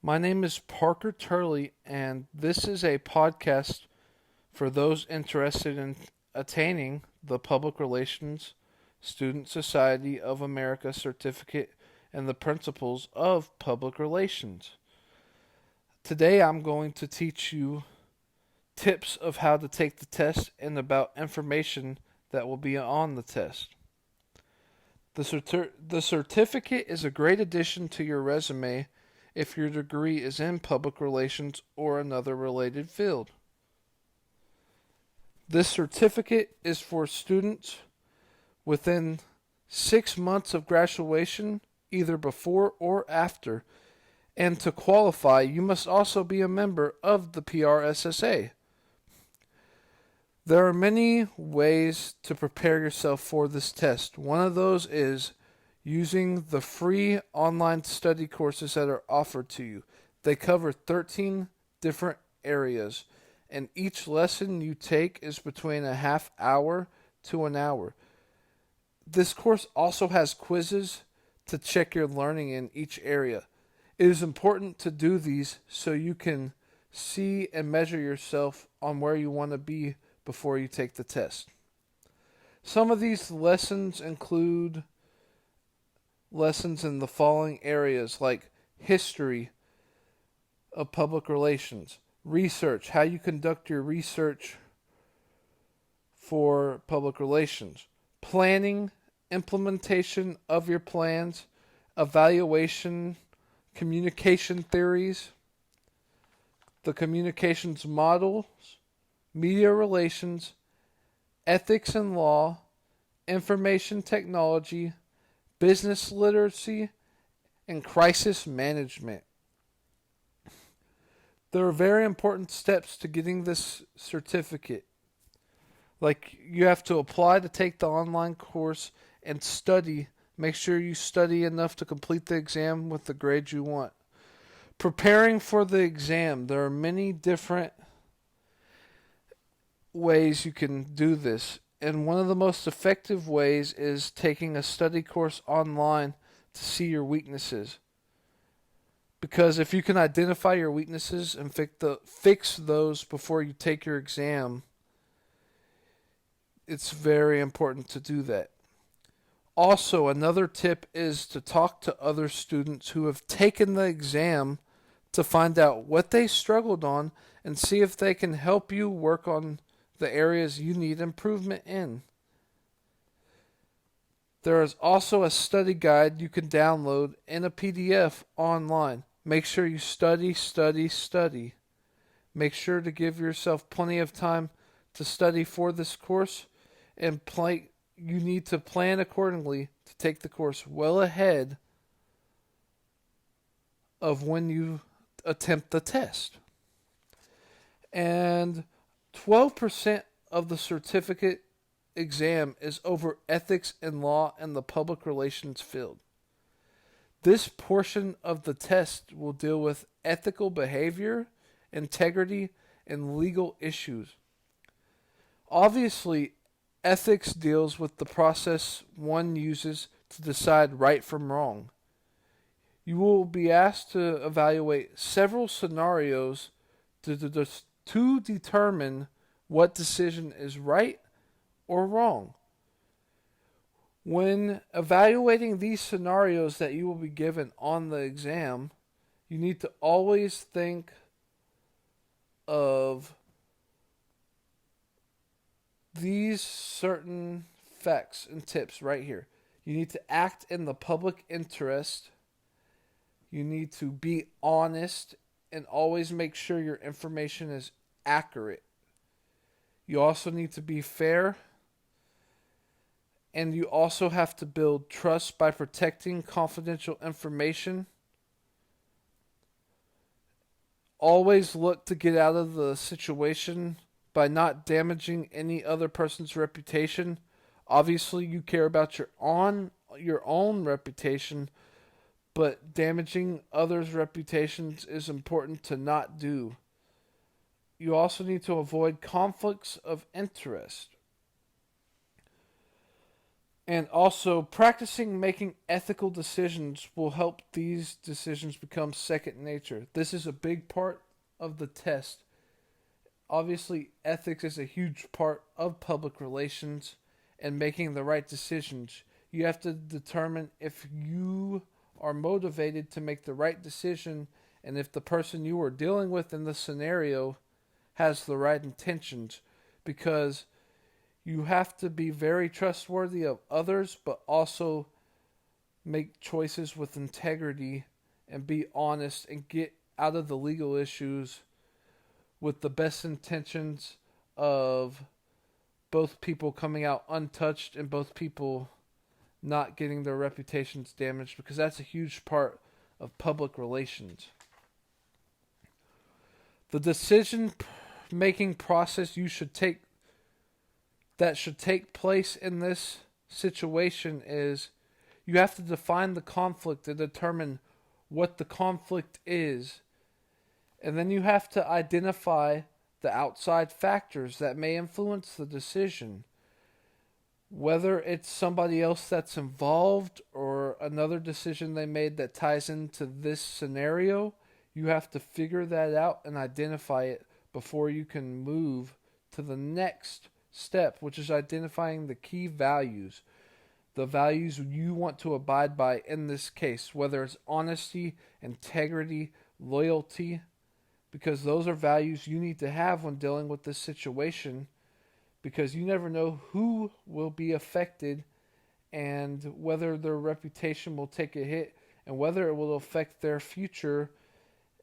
My name is Parker Turley, and this is a podcast for those interested in attaining the Public Relations Student Society of America certificate and the principles of public relations. Today I'm going to teach you tips of how to take the test and about information that will be on the test. The certificate is a great addition to your resume if your degree is in public relations or another related field. This certificate is for students within 6 months of graduation, either before or after. And to qualify, you must also be a member of the PRSSA. There are many ways to prepare yourself for this test. One of those is using the free online study courses that are offered to you. They cover 13 different areas, and each lesson you take is between a half hour to an hour. This course also has quizzes to check your learning in each area. It is important to do these so you can see and measure yourself on where you want to be before you take the test. Some of these lessons include lessons in the following areas like history of public relations, research, how you conduct your research for public relations, planning, implementation of your plans, evaluation, communication theories, the communications models, media relations, ethics and law, information technology, business literacy, and crisis management. There are very important steps to getting this certificate. Like you have to apply to take the online course and study. Make sure you study enough to complete the exam with the grade you want. Preparing for the exam. There are many different ways you can do this. And one of the most effective ways is taking a study course online to see your weaknesses. Because if you can identify your weaknesses and fix those before you take your exam, it's very important to do that. Also, another tip is to talk to other students who have taken the exam to find out what they struggled on and see if they can help you work on the areas you need improvement in. There is also a study guide you can download in a PDF online. Make sure you study, study, study. Make sure to give yourself plenty of time to study for this course, and you need to plan accordingly to take the course well ahead of when you attempt the test. And 12% of the certificate exam is over ethics and law in the public relations field. This portion of the test will deal with ethical behavior, integrity, and legal issues. Obviously, ethics deals with the process one uses to decide right from wrong. You will be asked to evaluate several scenarios to determine what decision is right or wrong. When evaluating these scenarios that you will be given on the exam, you need to always think of these certain facts and tips right here. You need to act in the public interest. You need to be honest and always make sure your information is accurate. You also need to be fair. And you also have to build trust by protecting confidential information. Always look to get out of the situation by not damaging any other person's reputation. Obviously, you care about your own reputation, but damaging others' reputations is important to not do. You also need to avoid conflicts of interest. And also, practicing making ethical decisions will help these decisions become second nature. This is a big part of the test. Obviously, ethics is a huge part of public relations and making the right decisions. You have to determine if you are motivated to make the right decision and if the person you are dealing with in the scenario has the right intentions, because you have to be very trustworthy of others but also make choices with integrity and be honest and get out of the legal issues with the best intentions of both people coming out untouched and both people not getting their reputations damaged, because that's a huge part of public relations. The decision making process that should take place in this situation is you have to define the conflict and determine what the conflict is. And then you have to identify the outside factors that may influence the decision. Whether it's somebody else that's involved or another decision they made that ties into this scenario, you have to figure that out and identify it before you can move to the next step, which is identifying the key values. The values you want to abide by in this case, whether it's honesty, integrity, loyalty, because those are values you need to have when dealing with this situation, because you never know who will be affected and whether their reputation will take a hit and whether it will affect their future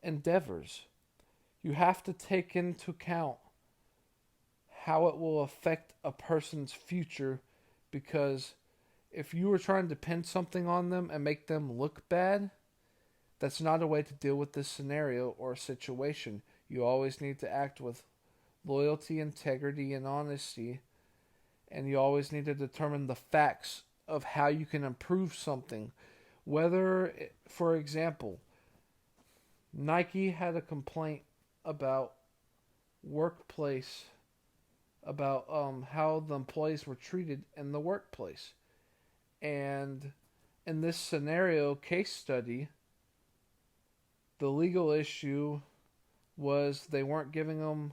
endeavors. You have to take into account how it will affect a person's future, because if you were trying to pin something on them and make them look bad, that's not a way to deal with this scenario or situation. You always need to act with loyalty, integrity, and honesty, and you always need to determine the facts of how you can improve something. Whether, for example, Nike had a complaint about workplace, about how the employees were treated in the workplace. And in this scenario case study, the legal issue was they weren't giving them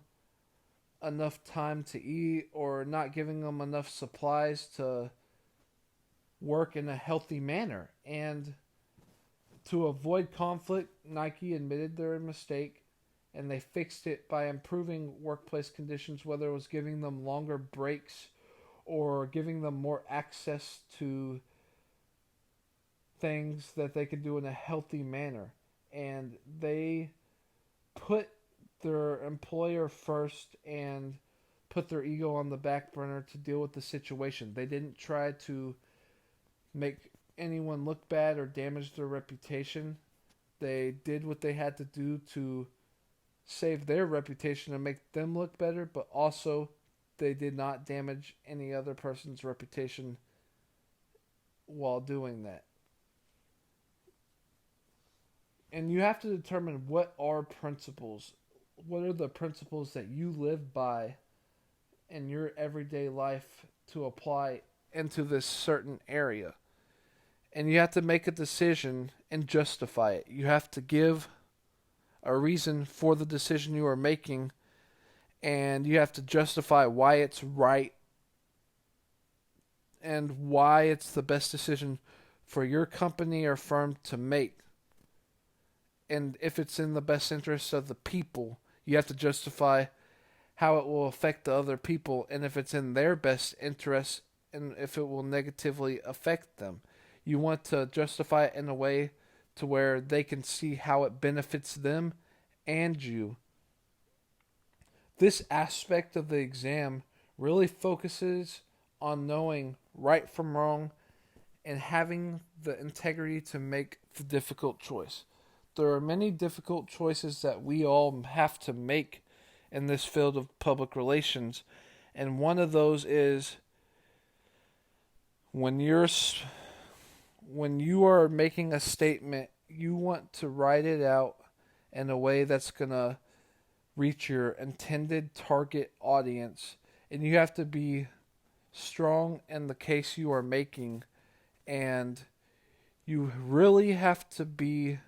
enough time to eat or not giving them enough supplies to work in a healthy manner. And to avoid conflict, Nike admitted their mistake and they fixed it by improving workplace conditions, whether it was giving them longer breaks or giving them more access to things that they could do in a healthy manner. And they put their employer first and put their ego on the back burner to deal with the situation. They didn't try to make anyone look bad or damage their reputation. They did what they had to do to save their reputation and make them look better, but also they did not damage any other person's reputation while doing that. And you have to determine what are principles. What are the principles that you live by in your everyday life to apply into this certain area? And you have to make a decision and justify it. You have to give a reason for the decision you are making, and you have to justify why it's right and why it's the best decision for your company or firm to make. And if it's in the best interest of the people, you have to justify how it will affect the other people and if it's in their best interest and if it will negatively affect them. You want to justify it in a way to where they can see how it benefits them and you. This aspect of the exam really focuses on knowing right from wrong and having the integrity to make the difficult choice. There are many difficult choices that we all have to make in this field of public relations, and one of those is when you are making a statement, you want to write it out in a way that's going to reach your intended target audience, and you have to be strong in the case you are making, and you really have to be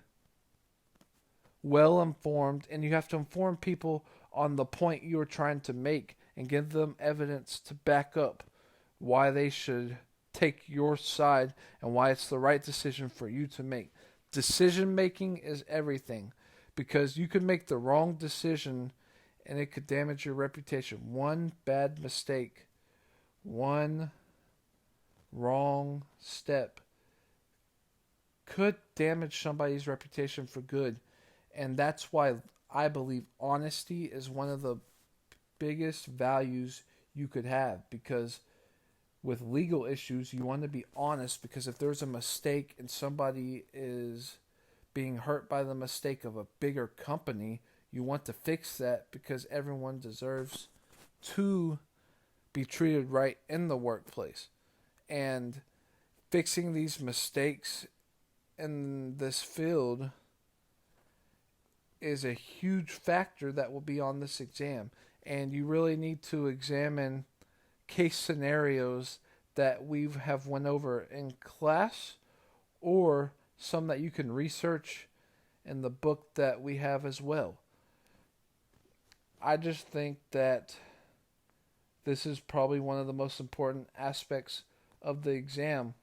well informed, and you have to inform people on the point you are trying to make and give them evidence to back up why they should take your side and why it's the right decision for you to make. Decision making is everything, because you could make the wrong decision and it could damage your reputation. One bad mistake, one wrong step could damage somebody's reputation for good. And that's why I believe honesty is one of the biggest values you could have, because with legal issues you want to be honest, because if there's a mistake and somebody is being hurt by the mistake of a bigger company, you want to fix that, because everyone deserves to be treated right in the workplace. And fixing these mistakes in this field is a huge factor that will be on this exam. And you really need to examine case scenarios that we have went over in class, or some that you can research in the book that we have as well. I just think that this is probably one of the most important aspects of the exam,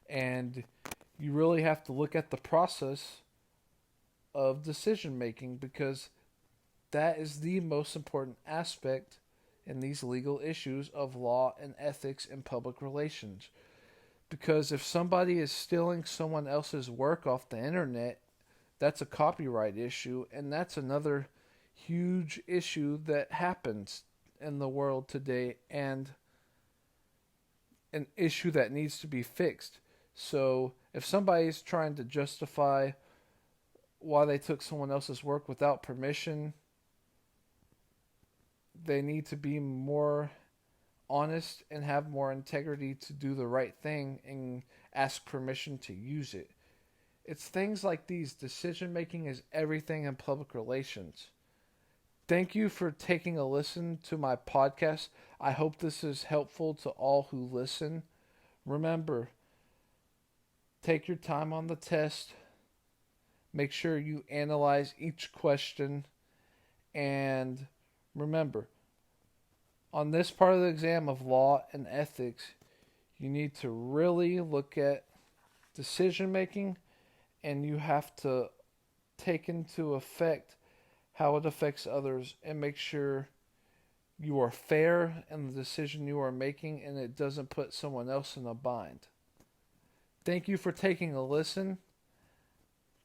and you really have to look at the process of decision making, because that is the most important aspect in these legal issues of law and ethics and public relations. Because if somebody is stealing someone else's work off the internet, that's a copyright issue, and that's another huge issue that happens in the world today, and an issue that needs to be fixed. So if somebody's trying to justify why they took someone else's work without permission, they need to be more honest and have more integrity to do the right thing and ask permission to use it. It's things like these. Decision making is everything in public relations. Thank you for taking a listen to my podcast. I hope this is helpful to all who listen. Remember, take your time on the test. Make sure you analyze each question. And remember, on this part of the exam of law and ethics, you need to really look at decision making, and you have to take into effect how it affects others, and make sure you are fair in the decision you are making and it doesn't put someone else in a bind. Thank you for taking a listen.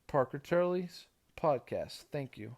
Parker Turley's podcast. Thank you.